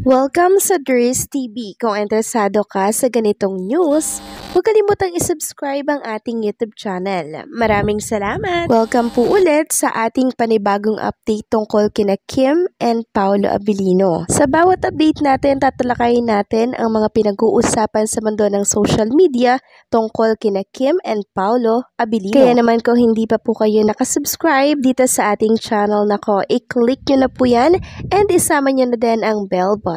Welcome sa Dries TV. Kung interesado ka sa ganitong news, huwag kalimutang isubscribe ang ating YouTube channel. Maraming salamat! Welcome po ulit sa ating panibagong update tungkol kina Kim and Paolo Abilino. Sa bawat update natin, tatalakayin natin ang mga pinag-uusapan sa mundo ng social media tungkol kina Kim and Paolo Abilino. Kaya naman kung hindi pa po kayo nakasubscribe dito sa ating channel nako, i-click nyo na po yan and isama nyo na din ang bell button.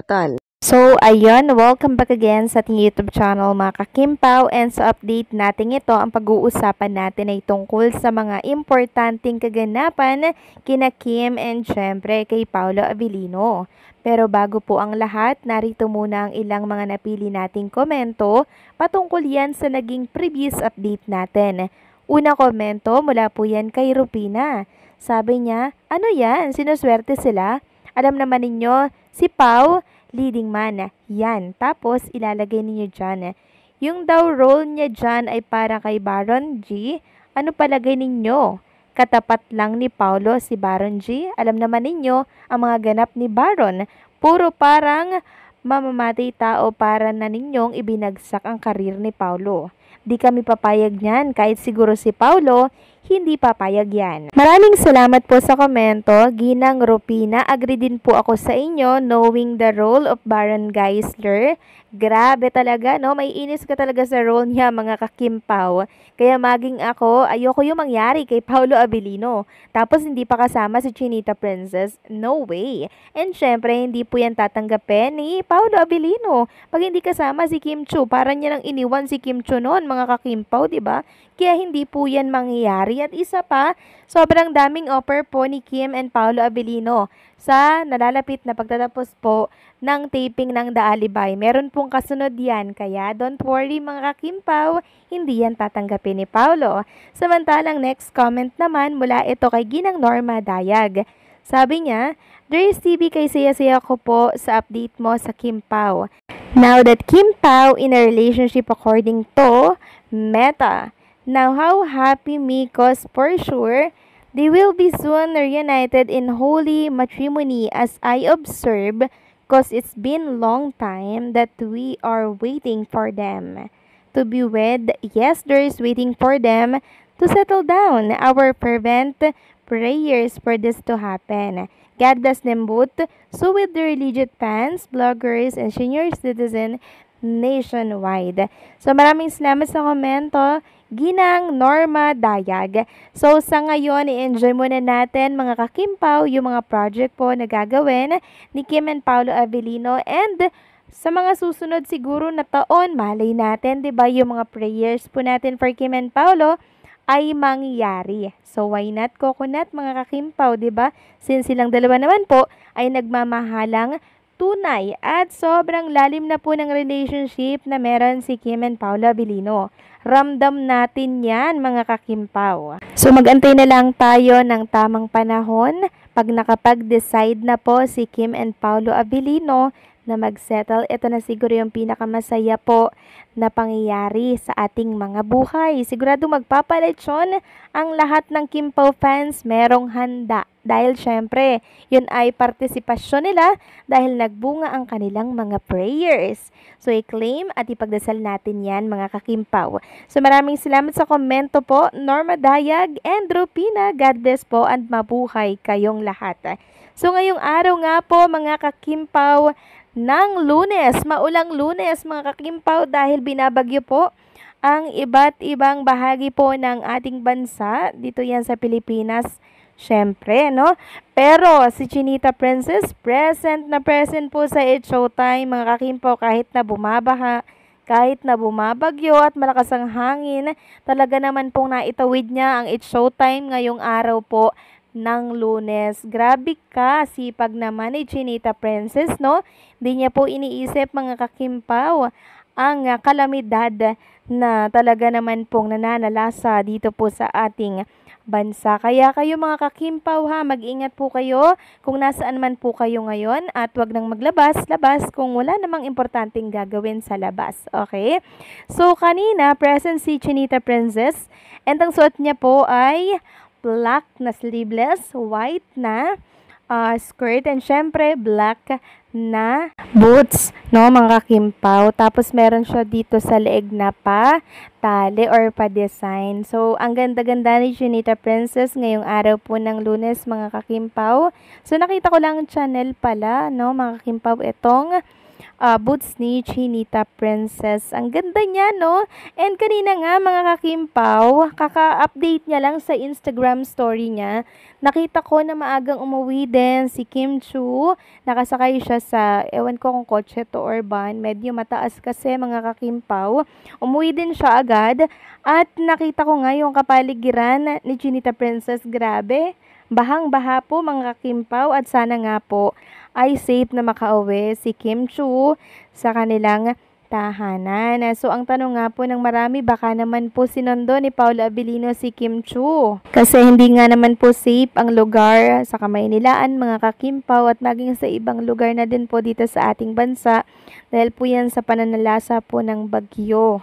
So, ayun, welcome back again sa ating YouTube channel mga kakimpaw, and sa update natin ito, ang pag-uusapan natin ay tungkol sa mga importanteng kaganapan kina Kim and syempre kay Paolo Abilino. Pero bago po ang lahat, narito muna ang ilang mga napili nating komento patungkol yan sa naging previous update natin. Una komento mula po yan kay Rupina. Sabi niya, ano yan? Sinuswerte sila? Alam naman ninyo, si Pau, leading man. Yan. Tapos, ilalagay ninyo dyan. Yung daw role niya dyan ay para kay Baron G. Ano palagay ninyo? Katapat lang ni Paolo si Baron G. Alam naman ninyo, ang mga ganap ni Baron, puro parang mamamatay tao para na ninyong ibinagsak ang karir ni Paolo. Di kami papayag niyan, kahit siguro si Paolo, hindi papayag yan. Maraming salamat po sa komento, Ginang Rupina. Agree din po ako sa inyo, knowing the role of Baron Geisler. Grabe talaga, no? May inis ka talaga sa role niya, mga kakimpaw. Kaya maging ako, ayoko yung mangyari kay Paolo Abilino. Tapos hindi pa kasama si Chinita Princess. No way. And syempre, hindi po yan tatanggapin ni Paolo Abilino. Pag hindi kasama si Kim Chiu, para niya lang iniwan si Kim Chiu noon, mga kakimpaw, diba? Kaya hindi po yan mangyayari. At isa pa, sobrang daming offer po ni Kim and Paolo Abilino sa nalalapit na pagtatapos po ng taping ng The Alibay. Meron pong kasunod yan, kaya don't worry mga kakimpaw, hindi yan tatanggapin ni Paolo. Samantalang next comment naman mula ito kay Ginang Norma Dayag. Sabi niya, Dries TV, kay saya-saya ko po sa update mo sa Kim Pao. Now that Kim Pao in a relationship according to Meta. Now how happy me, cause for sure, they will be soon reunited in holy matrimony as I observe, cause it's been long time that we are waiting for them to be wed. Yes, there is waiting for them to settle down. Our fervent prayers for this to happen. God bless them both. So with the religious fans, bloggers, and senior citizen nationwide. So maraming salamat sa komento, Ginang Norma Dayag. So sa ngayon, i-enjoy muna natin mga kakimpaw yung mga project po na gagawin ni Kim and Paolo Abilino, and sa mga susunod siguro na taon, malay natin, 'di ba, yung mga prayers po natin for Kim and Paolo ay mangyayari. So why not coconut mga kakimpaw, 'di ba? Since silang dalawa naman po ay nagmamahalang tunay at sobrang lalim na po ng relationship na meron si Kim and Paolo Abilino. Ramdam natin yan mga kakimpaw. So mag-antay na lang tayo ng tamang panahon pag nakapag-decide na po si Kim and Paolo Abilino na mag-settle. Ito na siguro yung pinakamasaya po na pangyayari sa ating mga buhay. Sigurado magpapalechon ang lahat ng Kim Pao fans, merong handa. Dahil syempre, yun ay partisipasyon nila dahil nagbunga ang kanilang mga prayers. So i-claim at ipagdasal natin yan mga kakimpaw. So maraming salamat sa komento po, Norma Dayag and Rupina. God bless po and mabuhay kayong lahat. So ngayong araw nga po mga kakimpaw, ng Lunes, maulang Lunes mga kakimpaw, dahil binabagyo po ang iba't ibang bahagi po ng ating bansa. Dito yan sa Pilipinas, syempre, no? Pero si Chinita Princess, present na present po sa It's Showtime mga kakimpaw, kahit na bumabaha, kahit na bumabagyo at malakas ang hangin, talaga naman pong naitawid niya ang It's Showtime ngayong araw po ng Lunes. Grabe ka, sipag naman ni Chinita Princess, no? Hindi niya po iniisip mga kakimpaw ang kalamidad na talaga naman pong nananalasa dito po sa ating bansa. Kaya kayo mga kakimpaw ha, mag-ingat po kayo kung nasaan man po kayo ngayon at wag nang maglabas-labas kung wala namang importanteng gagawin sa labas. Okay? So kanina, present si Chinita Princess, and ang suot niya po ay black na sleeveless, white na skirt, and syempre black na boots, no, mga kakimpaw. Tapos meron siya dito sa leeg na tali or pa-design. So, ang ganda-ganda ni Chinita Princess ngayong araw po ng Lunes, mga kakimpaw. So, nakita ko lang channel pala, no, mga kakimpaw, itong boots ni Chinita Princess. Ang ganda niya, no? And kanina nga, mga kakimpaw, kaka-update niya lang sa Instagram story niya. Nakita ko na maagang umuwi din si Kim Chu. Nakasakay siya sa, ewan ko kung kotse to or van. Medyo mataas kasi, mga kakimpaw. Umuwi din siya agad. At nakita ko nga yung kapaligiran ni Chinita Princess. Grabe. Bahang-baha po, mga kakimpaw, at sana nga po ay safe na makauwi si Kim Chu sa kanilang tahanan. So, ang tanong nga po ng marami, baka naman po sinundo ni Paula Abilino si Kim Chu. Kasi hindi nga naman po safe ang lugar sa Kamaynilaan, mga kakimpaw, at maging sa ibang lugar na din po dito sa ating bansa dahil po yan sa pananalasa po ng bagyo.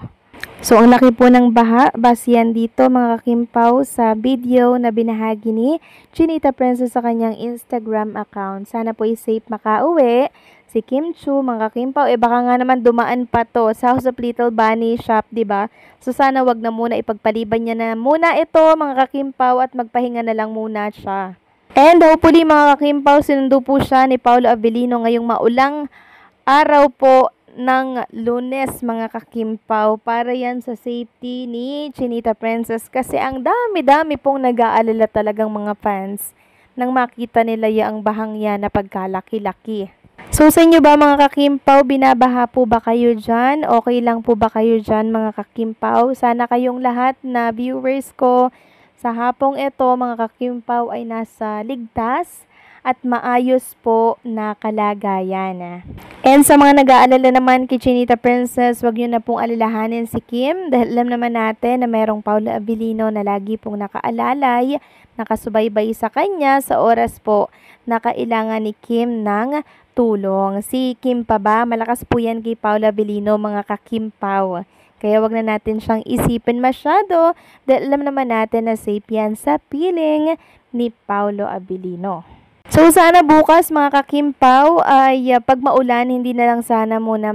So, ang laki po ng baha, basihan dito, mga kakimpaw, sa video na binahagi ni Chinita Princess sa kanyang Instagram account. Sana po safe makauwi si Kim Chu, mga kakimpaw. Baka nga naman dumaan pa to sa House of Little Bunny shop, diba? So, sana wag na muna, ipagpaliban niya na muna ito, mga kakimpaw, at magpahinga na lang muna siya. And hopefully, mga kakimpaw, sinundo po siya ni Paula Abilino ngayong maulang araw po ng Lunes, mga kakimpaw, para yan sa safety ni Chinita Princess, kasi ang dami-dami pong nag-aalala talagang mga fans nang makita nila yung bahang yan na pagkalaki-laki. So, sa inyo ba, mga kakimpaw, binabaha po ba kayo dyan? Okay lang po ba kayo dyan, mga kakimpaw? Sana kayong lahat na viewers ko sa hapong ito, mga kakimpaw, ay nasa ligtas at maayos po na kalagayan. And sa mga nag-aalala naman kay Chinita Princess, wag nyo na pong alalahanin si Kim, dahil alam naman natin na mayroong Paula Abilino na lagi pong nakaalalay, nakasubaybay sa kanya sa oras po na kailangan ni Kim ng tulong. Si Kim pa ba? Malakas po yan kay Paula Abilino, mga kakimpaw. Kaya wag na natin siyang isipin masyado, dahil alam naman natin na safe yan sa piling ni Paula Abilino. So, sana bukas, mga kakimpaw, ay pag maulan, hindi na lang sana muna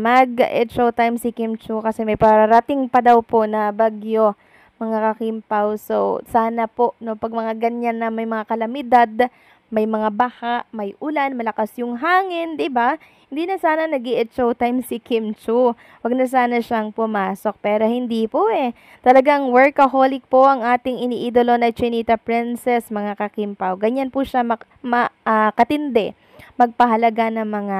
showtime si Kim Chu, kasi may pararating pa daw po na bagyo, mga kakimpaw. So, sana po, no, pag mga ganyan na may mga kalamidad, may mga baha, may ulan, malakas yung hangin, 'di ba? Hindi na sana showtime si Kim Chu. Wag na sana siyang pumasok, pero hindi po eh. Talagang workaholic po ang ating iniidolo na Chinita Princess, mga kakimpaw. Ganyan po siya katindi, magpahalaga ng mga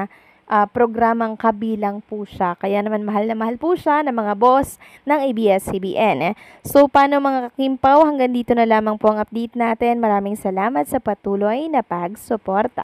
programang kabilang po siya. Kaya naman mahal na mahal po siya ng mga boss ng ABS-CBN. So, paano, mga kakimpaw? Hanggang dito na lamang po ang update natin. Maraming salamat sa patuloy na pagsuporta.